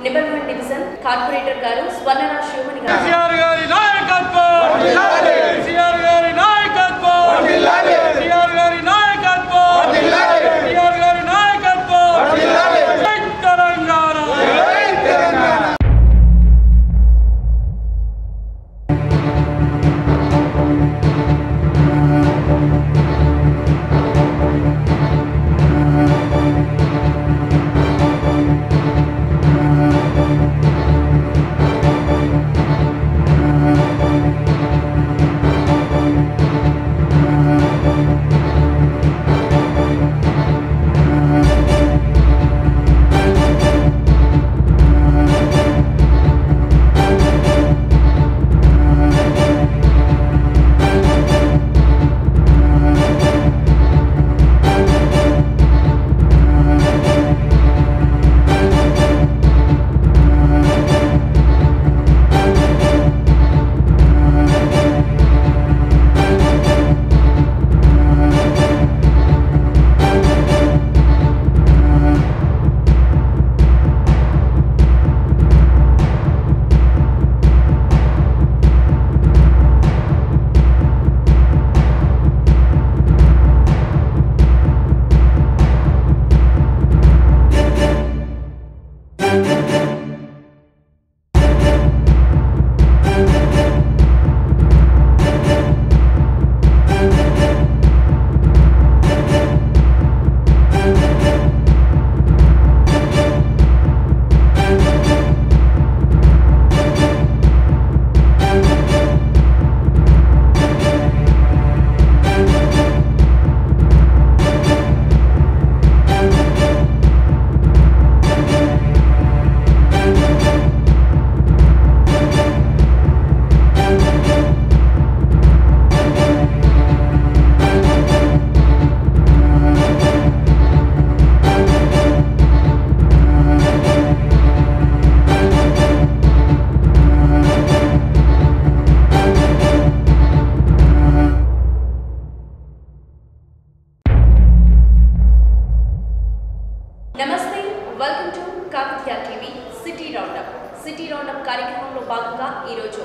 నిబల్వన్ division corporator గారు స్వర్ణరా శివమణి గారు కేసీఆర్ గారి నాయకత్వం వర్ధిల్లాలి కేసీఆర్ గారి నాయకత్వం వర్ధిల్లాలి కేసీఆర్ గారి నాయకత్వం వర్ధిల్లాలి కేసీఆర్ గారి నాయకత్వం వర్ధిల్లాలి తెలంగాణ నమస్తే welcome to Kakatiya TV city roundup కార్యక్రమంలో భాగంగా ఈరోజు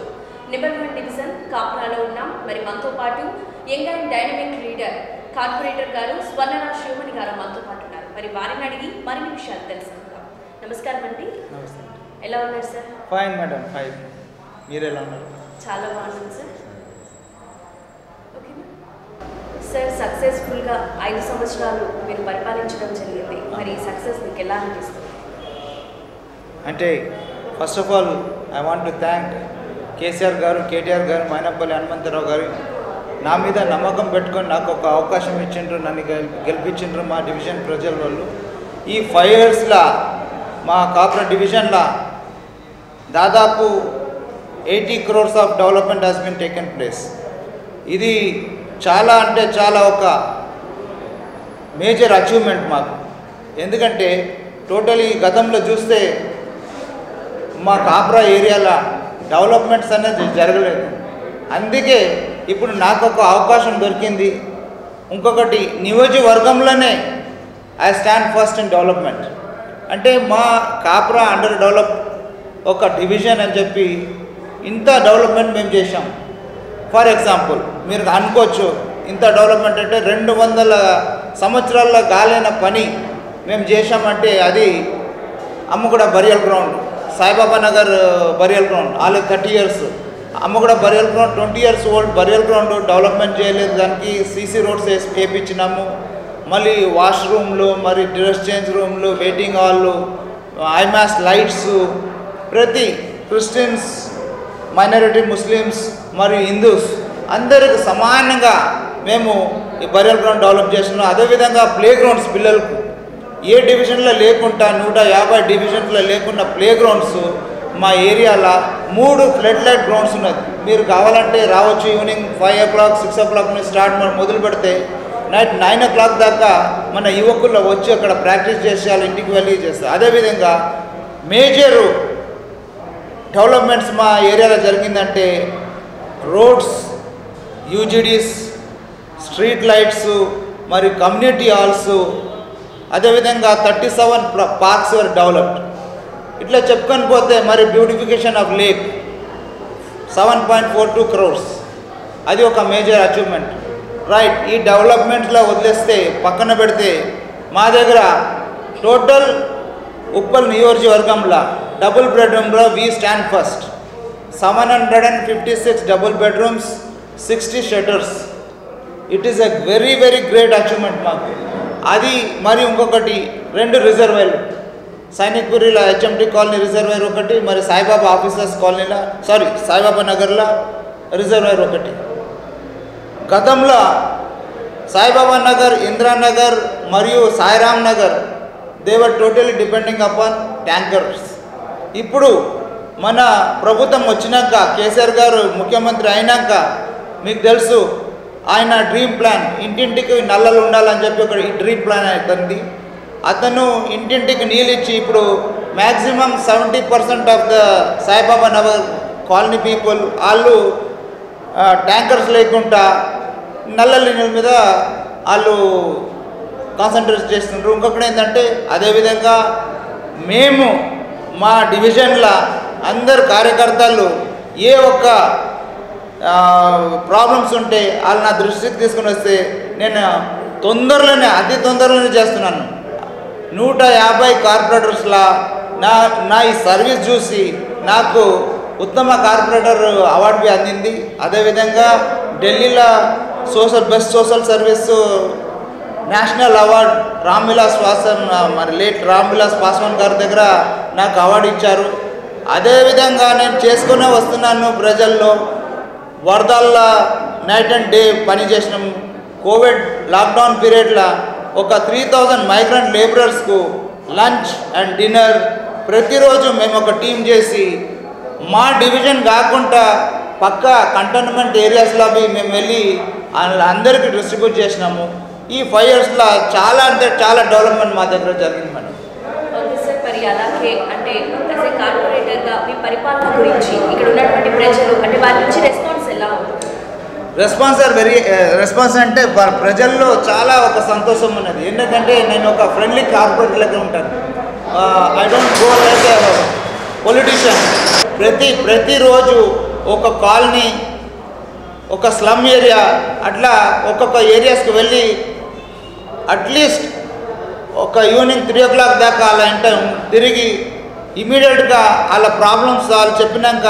నిబల్వన్ డివిజన్ కాపురాలో ఉన్నాం. మరి మనతో పాటు young and dynamic leader corporator గారు స్వర్ణరా శివమణి గారు మనతో పాటు ఉన్నారు. మరి వారిని అడిగి మరిన్ని విషయాలు తెలుసుకుందాం. నమస్కారం అండి. నమస్తే. ఎలా ఉన్నారు సార్? Fine madam, fine. మీరు ఎలా ఉన్నారు? చాలా బాగున్నాను సార్. ఓకేనా సార్, సక్సెస్ఫుల్గా 5 సంవత్సరాలు మీరు పరిపాలించడం జరిగింది. మరి సక్సెస్ మీకు ఎలా అనిపిస్తుంది? అంటే first of all I want to thank KCR గారు, కేటీఆర్ గారు, మైనపల్లి హనుమంతరావు గారు నా మీద నమ్మకం పెట్టుకొని నాకు ఒక అవకాశం ఇచ్చిండ్రు, నన్ను గెలిపించిండ్రు మా డివిజన్ ప్రజల వాళ్ళు. ఈ 5 ఇయర్స్లో మా కార్పొరేట్ డివిజన్లో దాదాపు 80 crores of development has been taken place. ఇది చాలా అంటే చాలా ఒక మేజర్ అచీవ్మెంట్ మాకు. ఎందుకంటే టోటలీ గతంలో చూస్తే మా కాప్రా ఏరియాలో డెవలప్మెంట్స్ అనేది జరగలేదు. అందుకే ఇప్పుడు నాకు ఒక అవకాశం దొరికింది. ఇంకొకటి నియోజకవర్గంలోనే I stand first in development. అంటే మా కాప్రా అండర్ డెవలప్ ఒక డివిజన్ అని చెప్పి ఇంత డెవలప్మెంట్ మేము చేసాం. ఫర్ ఎగ్జాంపుల్ మీరు అనుకోవచ్చు ఇంత డెవలప్మెంట్ అంటే 200 సంవత్సరాల్లో కాలేన పని మేము చేసామంటే అది Ammaguda burial ground, Saibaba Nagar burial ground already 30 years, Ammaguda burial ground 20 years old burial ground development చేయలేదు. దానికి సీసీ రోడ్స్ వేయించినాము. మళ్ళీ వాష్రూమ్లు, మరి డ్రెస్ చేంజ్ రూమ్లు, వెయిటింగ్ హాల్లు, ఐమాస్ లైట్స్, ప్రతి క్రిస్టియన్స్, మైనారిటీ ముస్లిమ్స్ మరియు హిందూస్ అందరికి సమానంగా మేము ఈ బరియల్ గ్రౌండ్ డెవలప్ చేస్తున్నాం. అదేవిధంగా ప్లే గ్రౌండ్స్ పిల్లలకు ఏ డివిజన్లో లేకుండా 150 డివిజన్లో లేకుండా ప్లే గ్రౌండ్స్ మా ఏరియాలో 3 ఫ్లడ్ లైట్ గ్రౌండ్స్ ఉన్నది. మీరు కావాలంటే రావచ్చు. ఈవినింగ్ 5 o'clock 6 o'clock నుంచి స్టార్ట్ మొదలు పెడితే నైట్ 9 o'clock దాకా మన యువకుల్లో వచ్చి అక్కడ ప్రాక్టీస్ చేసేయాలి, ఇంటికి వెళ్ళి చేస్తారు. అదేవిధంగా మేజర్ డెవలప్మెంట్స్ మా ఏరియాలో జరిగిందంటే రోడ్స్, యూజీడీస్, స్ట్రీట్ లైట్స్, మరి కమ్యూనిటీ హాల్స్, అదేవిధంగా 37 పార్క్స్ వర్ డెవలప్డ్. ఇట్లా చెప్పుకొని పోతే మరి బ్యూటిఫికేషన్ ఆఫ్ లేక్ 7.42 crores, అది ఒక మేజర్ అచీవ్మెంట్. రైట్, ఈ డెవలప్మెంట్స్లో వదిలేస్తే పక్కన పెడితే మా దగ్గర టోటల్ ఉప్పల్ నియోజకవర్గంలో డబుల్ బెడ్రూమ్లో we stand first. 756 double bedrooms, 60 shutters. It is a very very great achievement మాకు. అది మరి ఇంకొకటి 2 రిజర్వాయర్లు, సైనిక్పురిలో HMT కాలనీ రిజర్వాయర్ ఒకటి, మరి సాయిబాబా ఆఫీసర్స్ కాలనీలో సాయిబాబా నగర్లో రిజర్వాయర్ ఒకటి. గతంలో సాయిబాబా నగర్, ఇందిరానగర్ మరియు సాయిరామ్ నగర్ దేవర్ టోటలీ డిపెండింగ్ అపాన్ ట్యాంకర్స్. ఇప్పుడు మన ప్రభుత్వం వచ్చినాక, కేసీఆర్ గారు ముఖ్యమంత్రి అయినాక మీకు తెలుసు ఆయన డ్రీమ్ ప్లాన్, ఇంటింటికి నల్లలు ఉండాలని చెప్పి ఒక డ్రీమ్ ప్లాన్ అవుతుంది. అతను ఇంటింటికి నీళ్ళు ఇచ్చి ఇప్పుడు maximum 70% of the Saibaba Nagar colony people వాళ్ళు ట్యాంకర్స్ లేకుండా నల్ల నీళ్ళ మీద వాళ్ళు కాన్సన్ట్రేట్ చేస్తున్నారు. ఇంకొకటి ఏంటంటే అదేవిధంగా మేము మా డివిజన్లో అందరు కార్యకర్తలు ఏ ఒక్క ప్రాబ్లమ్స్ ఉంటే వాళ్ళు నా దృష్టికి తీసుకుని వస్తే నేను అతి తొందరలోనే చేస్తున్నాను. 150 కార్పొరేటర్స్లా నా ఈ సర్వీస్ చూసి నాకు ఉత్తమ కార్పొరేటర్ అవార్డు అందింది. అదేవిధంగా ఢిల్లీలో best social service national award late Ram Vilas Paswan గారి దగ్గర నాకు అవార్డు ఇచ్చారు. అదేవిధంగా నేను చేసుకునే వస్తున్నాను. ప్రజల్లో వరదల్లో నైట్ అండ్ డే పనిచేసినాం. కోవిడ్ లాక్డౌన్ పీరియడ్లో ఒక 3000 మైగ్రెంట్ లేబరర్స్కు లంచ్ అండ్ డిన్నర్ ప్రతిరోజు మేము ఒక టీం చేసి మా డివిజన్ కాకుండా పక్క కంటోన్మెంట్ ఏరియాస్లో మేము వెళ్ళి అందరికీ డిస్ట్రిబ్యూట్ చేసినాము. ఈ 5 yearsలో చాలా చాలా డెవలప్మెంట్ మా దగ్గర జరిగింది మేడం. ఓకే సార్, మరి అలాగే అంటే యాజ్ ఏ కార్పొరేటర్గా మీ పరిపాలన గురించి ఇక్కడ ఉన్నటువంటి ప్రజలు అంటే వారి నుంచి రెస్పాన్స్ ఎలా ఉంటుంది? రెస్పాన్స్ అంటే ప్రజల్లో చాలా ఒక సంతోషం ఉన్నది. ఎందుకంటే నేను ఒక ఫ్రెండ్లీ కార్పొరేటర్ లెక్క ఉంటాను. I don't go like politician. ప్రతిరోజు ఒక కాలనీ, ఒక స్లమ్ ఏరియా, అట్లా ఒక్కొక్క ఏరియాస్కి వెళ్ళి అట్లీస్ట్ ఒక ఈవినింగ్ 3 o'clock దాకా అలా తిరిగి ఇమీడియట్గా వాళ్ళ ప్రాబ్లమ్స్ వాళ్ళు చెప్పినాక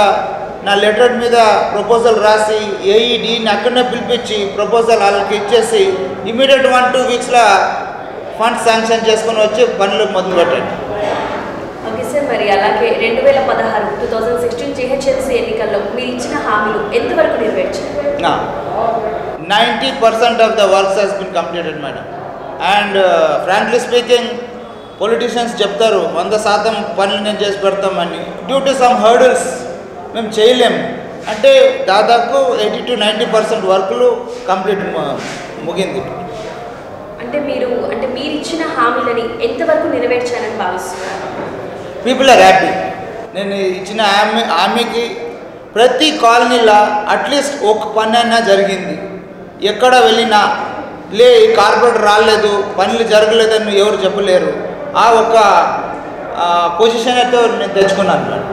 నా లెటర్ మీద ప్రపోజల్ రాసి ఏఈడీని అక్కడనే పిలిపించి ప్రపోజల్ వాళ్ళకి ఇచ్చేసి ఇమీడియట్ 1-2 weeksలో ఫండ్స్ శాంక్షన్ చేసుకొని వచ్చి పనులు మొదలుపెట్టాను. ఓకే సార్, మరి అలాగే 2016 GHMC ఎన్నికల్లో మీరు ఇచ్చిన హామీలు ఎంతవరకు నెరవేర్చారు? 90% of the works has been completed madam. And frankly speaking politicians చెప్తారు 100% పనులు నేను చేసి పెడతామని. డ్యూ టు సమ్ హర్డల్స్ మేము చేయలేము. అంటే దాదాపు 80 to 90% వర్కులు కంప్లీట్ ముగింది. అంటే మీరు ఇచ్చిన హామీలని ఎంతవరకు నెరవేర్చాలని భావిస్తున్నారు? People are happy. నేను ఇచ్చిన హామీకి ప్రతి కాలనీలో అట్లీస్ట్ ఒక పని అయినా జరిగింది. ఎక్కడ వెళ్ళినా ఈ కార్పొరేటర్ రాలేదు, పనులు జరగలేదని ఎవరు చెప్పలేరు. ఆ ఒక పొజిషన్ అయితే నేను తెచ్చుకున్నాను మేడం.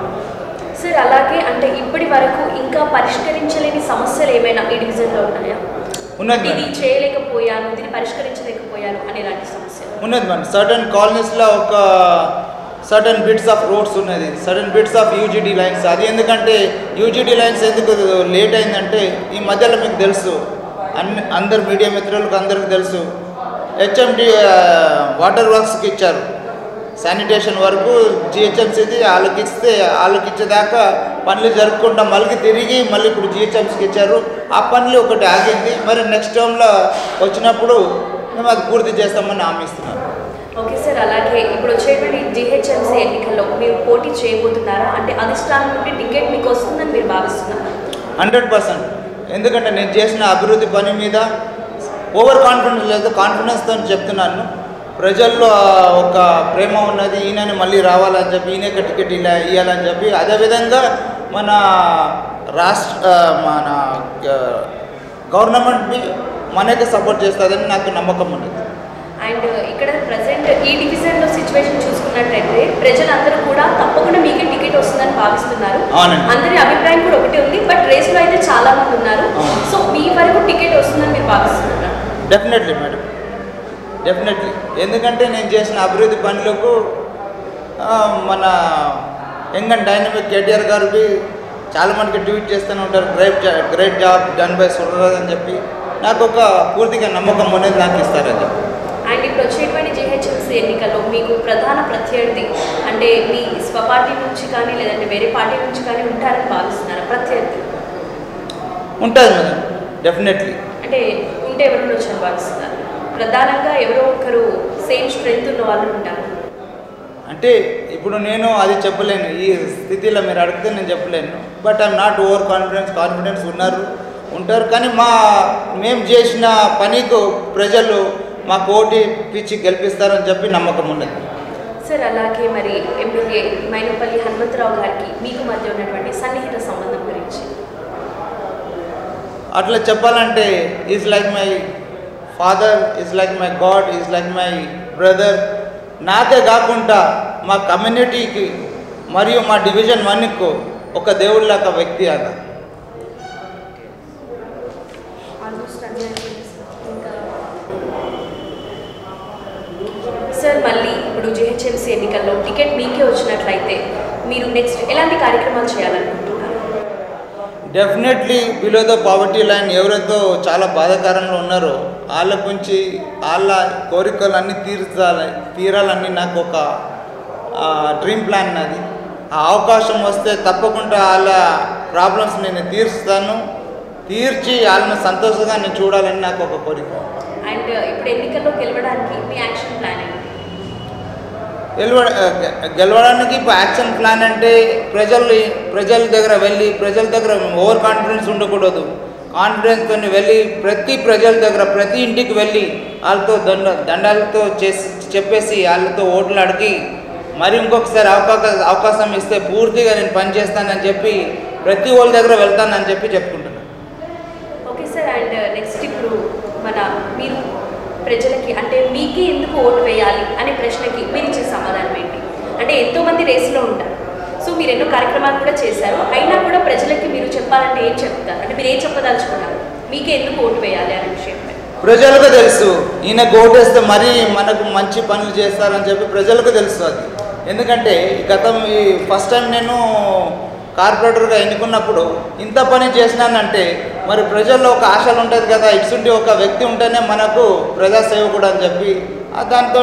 సార్, అలాగే అంటే ఇప్పటి వరకు ఇంకా పరిష్కరించలేని సమస్యలు ఏమైనా ఈ డివిజన్లో ఉన్నాయా? ఉన్నది. ఇది చేయలేకపోయాను, దీన్ని పరిష్కరించలేకపోయాను అనేలాంటి సమస్యలు ఉన్నది మేడం. సర్టన్ కాలనీస్లో ఒక సర్టన్ బిట్స్ ఆఫ్ రోడ్స్ ఉన్నది, certain bits of UGD lines. అది ఎందుకంటే యూజీడీ లైన్స్ ఎందుకు లేట్ అయిందంటే ఈ మధ్యలో మీకు తెలుసు, అందరు మీడియా మిత్రులకు అందరికీ తెలుసు, HMT వాటర్ వర్క్స్కి ఇచ్చారు. శానిటేషన్ వరకు GHMCది వాళ్ళకి ఇచ్చేదాకా పనులు జరుపుకుంటా మళ్ళీ తిరిగి మళ్ళీ ఇప్పుడు GHMCకి ఇచ్చారు. ఆ పనులు ఒకటి ఆగింది. మరి నెక్స్ట్ టైంలో వచ్చినప్పుడు మేము అది పూర్తి చేస్తామని హామీ ఇస్తున్నాం. ఓకే సార్, అలాగే ఇప్పుడు వచ్చేటువంటి GHMC ఎన్నికల్లో మీరు పోటీ చేయబోతున్నారా? అంటే అధిష్టానం నుండి టికెట్ మీకు వస్తుందని మీరు భావిస్తున్నారా? 100%. ఎందుకంటే నేను చేసిన అభివృద్ధి పని మీద ఓవర్ కాన్ఫిడెన్స్ లేదు, కాన్ఫిడెన్స్తో చెప్తున్నాను. ప్రజల్లో ఒక ప్రేమ ఉన్నది, ఈయనని మళ్ళీ రావాలని చెప్పి, ఈయనకి టికెట్ ఇలా ఇవ్వాలని చెప్పి. అదేవిధంగా మన గవర్నమెంట్ మనకి సపోర్ట్ చేస్తుందని నాకు నమ్మకం ఉన్నది. అండ్ ఇక్కడ ప్రజెంట్ ఈ డివిజన్లో సిచ్యువేషన్ చూసుకున్నట్లయితే ప్రజలందరూ కూడా తప్పకుండా మీకే టికెట్ వస్తుందని భావిస్తున్నారు. అందరి అభిప్రాయం కూడా ఒకటే ఉంది. బట్ రేస్లో అయితే చాలా మంది ఉన్నారు. సో మీ వరకు టికెట్ వస్తుందని మీరు భావిస్తున్నారు? Definitely madam, definitely. ఎందుకంటే నేను చేసిన అభివృద్ధి పనులకు మన యంగ్ అండ్ డైనమిక్ కేటీఆర్ గారికి చాలా మందికి ట్వీట్ చేస్తూనే ఉంటారు, గ్రేట్ జాబ్ డన్ బై సురరాజ్ అని చెప్పి. నాకు ఒక పూర్తిగా నమ్మకం అనేది నాకు ఇస్తారని చెప్పి. అండ్ ఇప్పుడు వచ్చేటువంటి జీహెచ్ఎంసీ ఎన్నికల్లో మీకు ప్రధాన ప్రత్యర్థి అంటే మీ స్వపార్టీ నుంచి కానీ లేదంటే వేరే పార్టీ నుంచి కానీ ఉంటారని భావిస్తున్నారా? ప్రత్యర్థి ఉంటుంది మేడం, డెఫినెట్లీ. అంటే ఉంటే ఎవరు వచ్చని భావిస్తున్నారు? ప్రధానంగా ఎవరో ఒకరు సేమ్ స్ట్రెంగ్త్ ఉన్న వాళ్ళు ఉంటారు. అంటే ఇప్పుడు నేను అది చెప్పలేను, ఈ స్థితిలో మీరు అడిగితే నేను చెప్పలేను. But I'm not over confidence ఉంటారు. కానీ మేము చేసిన పనికి ప్రజలు మాకు ఓటు పిచ్చి గెలిపిస్తారని చెప్పి నమ్మకం ఉన్నది. సార్ అలాగే మరి ఎమ్మెల్యే మైనంపల్లి హనుమంతరావు గారికి మీకు మధ్య ఉన్నటువంటి సన్నిహిత సంబంధం గురించి అట్లా చెప్పాలంటే is like my father, is like my God, is like my brother. నాకే కాకుండా మా కమ్యూనిటీకి మరియు మా డివిజన్ 1కు ఒక దేవుళ్ళ వ్యక్తి అన్న. సార్ మళ్ళీ ఇప్పుడు జీహెచ్ఎంసీ ఎన్నికల్లో టికెట్ మీకే వచ్చినట్లయితే మీరు నెక్స్ట్ ఎలాంటి కార్యక్రమాలు చేయాలనుకుంటున్నారు? Definitely below the poverty line ఎవరైతే చాలా బాధాకరంగా ఉన్నారో వాళ్ళ గురించి వాళ్ళ కోరికలన్నీ తీరాలని నాకు ఒక డ్రీమ్ ప్లాన్ అది. ఆ అవకాశం వస్తే తప్పకుండా వాళ్ళ ప్రాబ్లమ్స్ నేను తీర్చి వాళ్ళని సంతోషంగా నేను చూడాలని నాకు ఒక కోరిక. అండ్ ఇప్పుడు ఎన్నికల్లో గెలవడానికి మీ యాక్షన్ ప్లాన్ ఏంటి? గెలవడానికి ఇప్పుడు యాక్షన్ ప్లాన్ అంటే ప్రజల దగ్గర వెళ్ళి ప్రజల దగ్గర ఓవర్ కాన్ఫిడెన్స్ ఉండకూడదు. కాన్ఫిడెన్స్తో వెళ్ళి ప్రతి ప్రజల దగ్గర ప్రతి ఇంటికి వెళ్ళి వాళ్ళతో దండాలతో చెప్పేసి వాళ్ళతో ఓట్లు అడిగి మరి ఇంకొకసారి అవకాశం ఇస్తే పూర్తిగా నేను పనిచేస్తానని చెప్పి ప్రతి వాళ్ళ దగ్గర వెళ్తానని చెప్పి చెప్పుకుంటున్నాను. Okay sir. అండ్ నెక్స్ట్ ఇప్పుడు మీరు ప్రజలకి అంటే మీకే ఎందుకు ఓటు వేయాలి అనే ప్రశ్నకి మీరు ఇచ్చే సమాధానం ఏంటి? అంటే ఎంతోమంది రేసులో ఉంటారు. సో మీరు ఎన్నో కార్యక్రమాలు కూడా చేశారు. అయినా కూడా ప్రజలకి మీరు చెప్పాలంటే ఏం చెప్తారు? అంటే మీరు ఏం చెప్పదలుచుకున్నారు? మీకే ఎందుకు ఓటు వేయాలి అనే విషయంపై ప్రజలకు తెలుసు. ఈయనకు ఓటేస్తే మరీ మనకు మంచి పనులు చేస్తారని చెప్పి ప్రజలకు తెలుసు. అది ఎందుకంటే ఈ ఫస్ట్ టైం నేను కార్పొరేటర్గా ఎన్నుకున్నప్పుడు ఇంత పని చేసినానంటే మరి ప్రజల్లో ఒక ఆశలు ఉంటుంది కదా, ఇట్సుంటి ఒక వ్యక్తి ఉంటేనే మనకు ప్రజాసేవకుడు అని చెప్పి దాంతో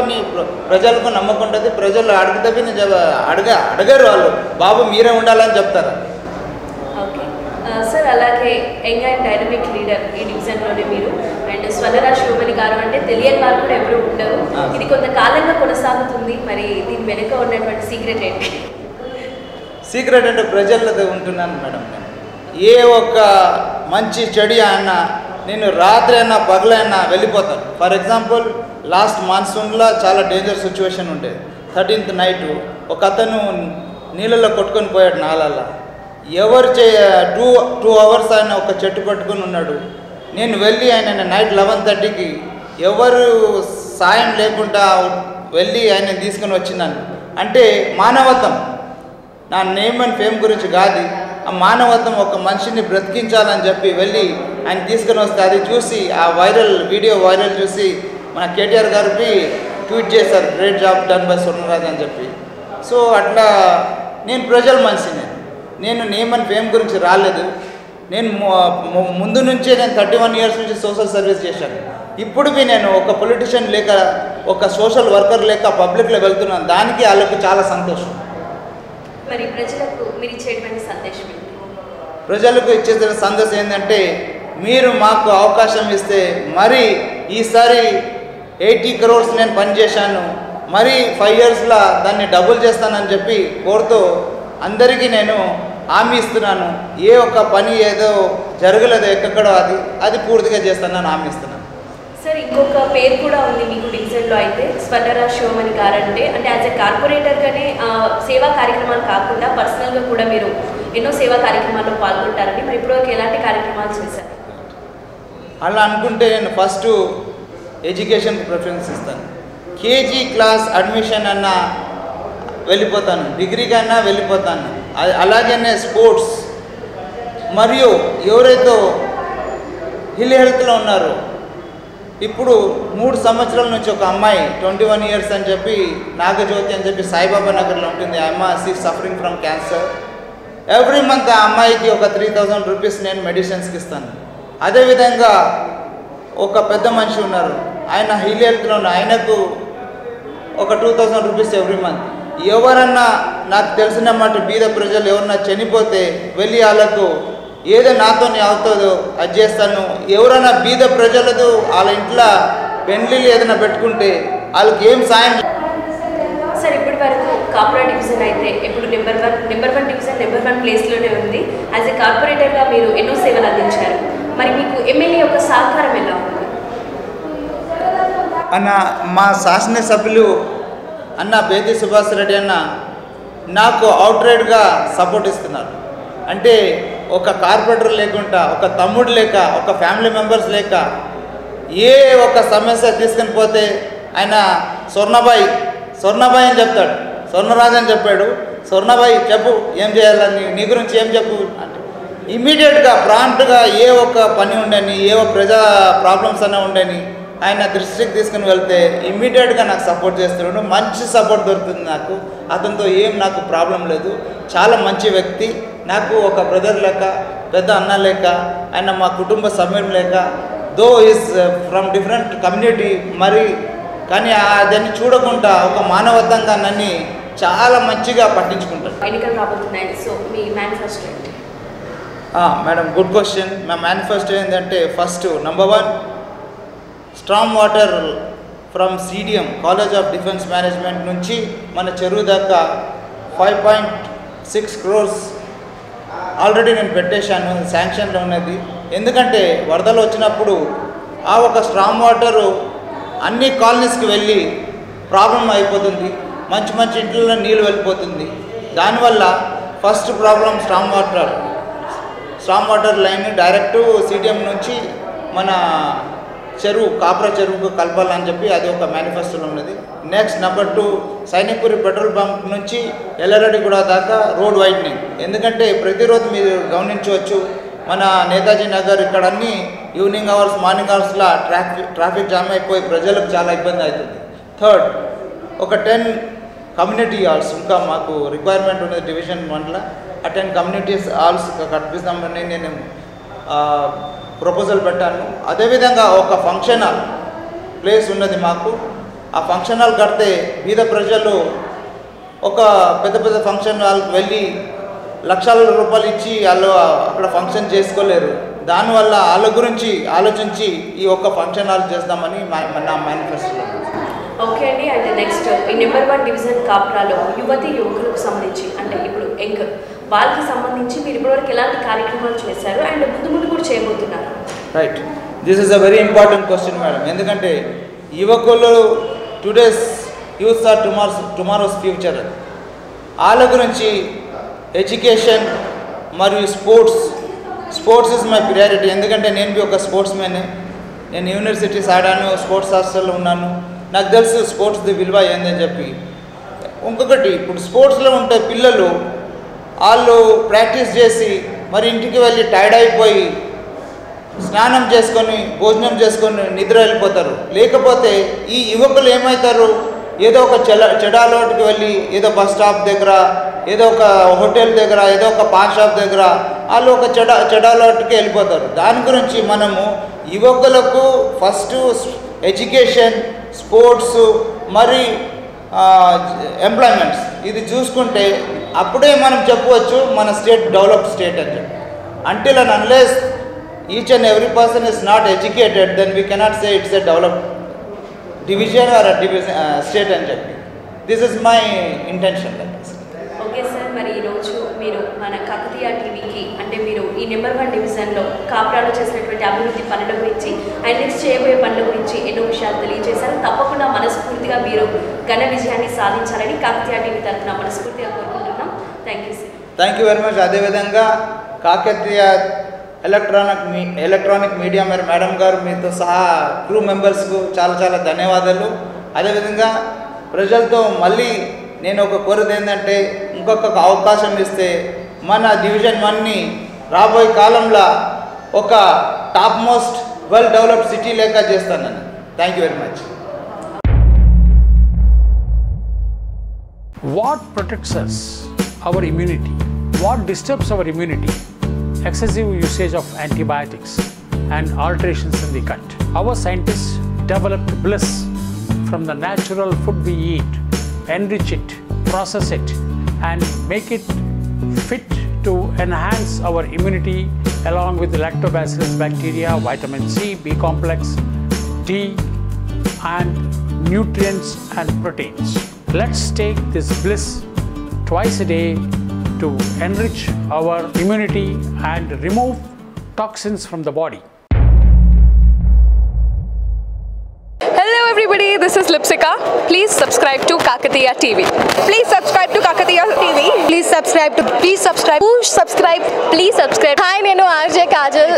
ప్రజలకు నమ్మకం ఉంటుంది. ప్రజలు అడిగితే అడగరు వాళ్ళు, బాబు మీరే ఉండాలని చెప్తారు. Okay sir. అలాగే యంగ్ అండ్ డైనమిక్ లీడర్ ఈ డివిజన్లోనే మీరు అండ్ స్వర్ణరాజ్ శివమణి గారు అంటే తెలియని వారు కూడా ఎవరు ఉండరు. ఇది కొంతకాలంగా కొనసాగుతుంది. మరి దీని వెనుక ఉన్నటువంటి సీక్రెట్ ఏంటి? సీక్రెట్ అంటే ప్రజలతో ఉంటున్నాను మేడం. నేను ఏ ఒక్క మంచి చెడు అయినా నేను రాత్రి అయినా పగలైనా వెళ్ళిపోతాను. ఫర్ ఎగ్జాంపుల్ లాస్ట్ మాన్సూన్లో చాలా డేంజర్ సిచ్యువేషన్ ఉండేది. 13th నైట్ ఒక అతను నీళ్ళలో కొట్టుకొని పోయాడు నాలల్లో. ఎవరు 2 hours ఆయన ఒక చెట్టు పట్టుకొని ఉన్నాడు. నేను వెళ్ళి ఆయన నైట్ 11:30కి ఎవరు సాయం లేకుండా వెళ్ళి ఆయన తీసుకొని వచ్చినాను. అంటే మానవత్వం, నా నేమ్ అండ్ ఫేమ్ గురించి కాదు, ఆ మానవత్వం ఒక మనిషిని బ్రతికించాలని చెప్పి వెళ్ళి ఆయన తీసుకొని వస్తే అది చూసి ఆ వీడియో వైరల్ చూసి మన కేటీఆర్ గారికి ట్వీట్ చేశారు, గ్రేట్ జాబ్ డన్ బై సురరాజ్ అని చెప్పి. సో అట్లా నేను ప్రజల మనిషిని. నేను నేమ్ అండ్ ఫేమ్ గురించి రాలేదు. నేను ముందు నుంచే నేను 31 years నుంచి సోషల్ సర్వీస్ చేశాను. ఇప్పుడు నేను ఒక పొలిటీషియన్ లేక ఒక సోషల్ వర్కర్ లేక పబ్లిక్లో వెళ్తున్నాను. దానికి వాళ్ళకు చాలా సంతోషం. మరి ప్రజలకు మీరు ఇచ్చేటువంటి సందేశం ఏంటి? ప్రజలకు ఇచ్చే సందేశం ఏంటంటే మీరు మాకు అవకాశం ఇస్తే మరి ఈసారి 80 crores నేను పనిచేశాను, మరి 5 yearsలో దాన్ని డబుల్ చేస్తానని చెప్పి కోరుతూ అందరికీ నేను హామీ ఇస్తున్నాను. ఏ ఒక్క పని ఏదో జరగలేదు ఎక్కడో అది పూర్తిగా చేస్తానని హామీ ఇస్తున్నాను. సార్ ఇంకొక పేరు కూడా ఉంది మీకు డివిజన్లో అయితే, స్వర్ణరాజ్ శివమణి గారు అంటే యాజ్ ఎ కార్పొరేటర్గానే సేవా కార్యక్రమాలు కాకుండా పర్సనల్గా కూడా మీరు ఎన్నో సేవా కార్యక్రమాల్లో పాల్గొంటారని. మరి ఇప్పటివరకు ఎలాంటి కార్యక్రమాలు చేశారు? అలా అనుకుంటే నేను ఫస్ట్ ఎడ్యుకేషన్కి ప్రిఫరెన్స్ ఇస్తాను. కేజీ క్లాస్ అడ్మిషన్ అన్నా వెళ్ళిపోతాను, డిగ్రీకన్నా వెళ్ళిపోతాను. అలాగనే స్పోర్ట్స్ మరియు ఎవరైతే హిల్ హెల్త్లో ఉన్నారో, ఇప్పుడు 3 సంవత్సరాల నుంచి ఒక అమ్మాయి 21 ఇయర్స్ అని చెప్పి నాగజ్యోతి అని చెప్పి సాయిబాబా నగర్లో ఉంటుంది. ఆ అమ్మాయి she suffering from cancer. Every month ఆ అమ్మాయికి ఒక 3000 రూపీస్ నేను మెడిసిన్స్కి ఇస్తాను. అదేవిధంగా ఒక పెద్ద మనిషి ఉన్నారు, ఆయన హిల్ హెల్త్లో ఉన్న ఆయనకు ఒక 2000 రూపీస్ ఎవ్రీ మంత్. ఎవరన్నా నాకు తెలిసిన మాట బీద ప్రజలు ఎవరన్నా చనిపోతే వెళ్ళి వాళ్ళకు ఏదో నాతో అవుతుందో అది చేస్తాను. ఎవరైనా బీద ప్రజలదు వాళ్ళ ఇంట్లో పెండ్లిలు ఏదైనా పెట్టుకుంటే వాళ్ళకి ఏం సాయం. సార్, ఇప్పటి వరకు కాపురా డివిజన్ అయితే ఇప్పుడు నెంబర్ వన్ డివిజన్ నెంబర్ 1 ప్లేస్లోనే ఉంది. యాజ్ ఏ కార్పొరేటర్గా మీరు ఎన్నో సేవలు అందించారు. మరి మీకు ఎమ్మెల్యే యొక్క సహకారం ఎలా ఉంది? అన్న మా శాసనసభ్యులు అన్న బేతి సుభాష్ రెడ్డి అన్న నాకు అవుట్రైట్గా సపోర్ట్ ఇస్తున్నారు. అంటే ఒక కార్పొరేటర్ లేకుండా, ఒక తమ్ముడు లేక, ఒక ఫ్యామిలీ మెంబర్స్ లేక ఏ ఒక సమస్య తీసుకుని పోతే ఆయన స్వర్ణబాయి అని చెప్తాడు. స్వర్ణరాజు అని చెప్పాడు. స్వర్ణబాయి చెప్పు ఏం చేయాలని, నీ గురించి ఏం చెప్పు అంటే ఇమ్మీడియట్గా ప్రాంప్ట్గా ఏ ఒక్క పని ఉండని, ఏ ఒక్క ప్రజా ప్రాబ్లమ్స్ అన్నా ఉండని ఆయన దృష్టికి తీసుకుని వెళ్తే ఇమ్మీడియట్గా నాకు సపోర్ట్ చేస్తున్నాడు. మంచి సపోర్ట్ దొరుకుతుంది నాకు. అతనితో ఏం నాకు ప్రాబ్లం లేదు. చాలా మంచి వ్యక్తి. నాకు ఒక బ్రదర్ లేక, పెద్ద అన్న లేక, ఆయన మా కుటుంబ సభ్యులు లేక, though is from different community మరి, కానీ దాన్ని చూడకుండా ఒక మానవత్వంగా నన్ను చాలా మంచిగా పట్టించుకుంటారు. ఎన్నికలు రాబోతున్నాయి, సో మీ మేనిఫెస్టో ఏంటి? Madam, good question. మా మేనిఫెస్టో ఏంటంటే first number 1 strong water from CDM college of defence management నుంచి మన చెరువు దాకా 5.6 crores ఆల్రెడీ నేను పెట్టేశాను, శాంక్షన్లో ఉన్నది. ఎందుకంటే వరదలు వచ్చినప్పుడు ఆ ఒక స్ట్రాంగ్ వాటరు అన్ని కాలనీస్కి వెళ్ళి ప్రాబ్లం అయిపోతుంది. మంచి మంచి ఇంట్లో నీళ్ళు వెళ్ళిపోతుంది. దానివల్ల first problem strong water line direct CDM నుంచి మన కాపురా చెరువుకు కలపాలని చెప్పి అది ఒక మేనిఫెస్టోలో ఉన్నది. Next number 2 Sainikpuri petrol bunk నుంచి ఎల్లారెడ్డిగూడ దాకా రోడ్ వైడనింగ్. ఎందుకంటే ప్రతిరోజు మీరు గమనించవచ్చు మన నేతాజీ నగర్ ఇక్కడ అన్ని ఈవినింగ్ అవర్స్, మార్నింగ్ అవర్స్లో ట్రాఫిక్ జామ్ అయిపోయి ప్రజలకు చాలా ఇబ్బంది అవుతుంది. థర్డ్, ఒక 10 కమ్యూనిటీ హాల్స్ ఇంకా మాకు రిక్వైర్మెంట్ ఉన్నది డివిజన్ 1లో. ఆ 10 కమ్యూనిటీస్ హాల్స్ కట్టిస్తామని నేను ప్రపోజల్ పెట్టాను. అదేవిధంగా ఒక ఫంక్షన్ హాల్ ప్లేస్ ఉన్నది మాకు. ఆ ఫంక్షన్ హాల్ కడితే బీద ప్రజలు ఒక పెద్ద ఫంక్షన్ హాల్కి వెళ్ళి లక్షల రూపాయలు ఇచ్చి వాళ్ళు అక్కడ ఫంక్షన్ చేసుకోలేరు. దానివల్ల వాళ్ళ గురించి ఆలోచించి ఈ ఒక్క ఫంక్షన్ హాల్ చేద్దామని నా మేనిఫెస్టోలో. ఓకే అండి. అంటే నెక్స్ట్ ఈ నెంబర్ 1 డివిజన్ కాపురాలో యువకులకు సంబంధించి, అంటే ఇప్పుడు వాళ్ళకి సంబంధించి మీరు ఇప్పటివరకు ఎలాంటి కార్యక్రమాలు చేశారు అండ్ ముందు కూడా చేయబోతున్నారు? Right, this is a very important question madam. ఎందుకంటే యువకులు today's youth are tomorrow's future. వాళ్ళ గురించి ఎడ్యుకేషన్ మరియు స్పోర్ట్స్ ఇస్ మై ప్రియారిటీ. ఎందుకంటే నేను ఒక స్పోర్ట్స్ మ్యాన్. నేను యూనివర్సిటీస్ ఆడాను, స్పోర్ట్స్ హాస్టల్లో ఉన్నాను. నాకు తెలుసు స్పోర్ట్స్ది విలువ ఏందని చెప్పి. ఇంకొకటి, ఇప్పుడు స్పోర్ట్స్లో ఉంటే పిల్లలు వాళ్ళు ప్రాక్టీస్ చేసి మరి ఇంటికి వెళ్ళి టైర్డ్ అయిపోయి స్నానం చేసుకొని భోజనం చేసుకొని నిద్ర వెళ్ళిపోతారు. లేకపోతే ఈ యువకులు ఏమవుతారు, ఏదో ఒక చెడాలోటుకి వెళ్ళి ఏదో బస్ స్టాప్ దగ్గర, ఏదో ఒక హోటల్ దగ్గర, ఏదో ఒక పాన్ షాప్ దగ్గర వాళ్ళు ఒక చెడాలోటుకి వెళ్ళిపోతారు. దాని గురించి మనము యువకులకు ఫస్ట్ ఎడ్యుకేషన్, స్పోర్ట్స్ మరి ఎంప్లాయ్మెంట్స్ ఇది చూసుకుంటే అప్పుడే మనం చెప్పవచ్చు మన స్టేట్ డెవలప్డ్ స్టేట్ అని చెప్పి. Until and unless each and every person is not educated then we cannot say it's a developed division or state అని చెప్పి. This is my intention. Okay sir, మరి ఈరోజు మీరు మన కాకతీయ టీవీకి, అంటే మీరు ఈ నెంబర్ 1 డివిజన్లో కాపురాలో చేసినటువంటి అభివృద్ధి పనుల గురించి అండ్ నెక్స్ట్ చేయబోయే పనుల గురించి ఎన్నో విషయాలు తెలియజేశారు. తప్పకుండా మనస్ఫూర్తిగా మీరు ఘన విజయాన్ని సాధించాలని కాకతీయ టీవీ తరఫున మనస్ఫూర్తిగా కోరుకుంటున్నాం. Thank you sir. Thank you very much. అదేవిధంగా కాకతీయ ఎలక్ట్రానిక్ మీడియా మేడం గారు మీతో సహా క్రూ మెంబర్స్కు చాలా చాలా ధన్యవాదాలు. అదేవిధంగా ప్రజలతో మళ్ళీ నేను ఒక కోరేది ఏంటంటే ఇంకొక అవకాశం ఇస్తే మన డివిజన్ 1ని రాబోయే కాలంలో ఒక top most well developed city లెక్క చేస్తానని. Thank you very much. What protects us? Our immunity. What disturbs our immunity? Excessive usage of antibiotics and alterations in the gut. Our scientists developed bliss from the natural food we eat, enrich it, process it, and make it fit to enhance our immunity along with lactobacillus bacteria, vitamin C, B complex, D, and nutrients and proteins. Let's take this bliss twice a day to enrich our immunity and remove toxins from the body. Hello everybody, this is Lipsika. Please subscribe to Kakatiya TV. Please subscribe to Kakatiya TV. Please subscribe. Push subscribe. Please subscribe. Hi, nenu RJ Kajal.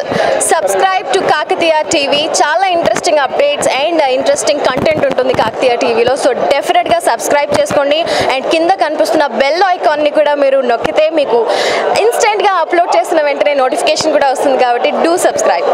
Subscribe to Kakatiya TV. Chala interesting updates and interesting content untundi Kakatiya TV lo. So definitely ga subscribe cheskondi and kinda kanipustunna bell icon ni kuda meeru nokkite meeku instant ga upload chesina ventane notification kuda vastundi kabatti do subscribe.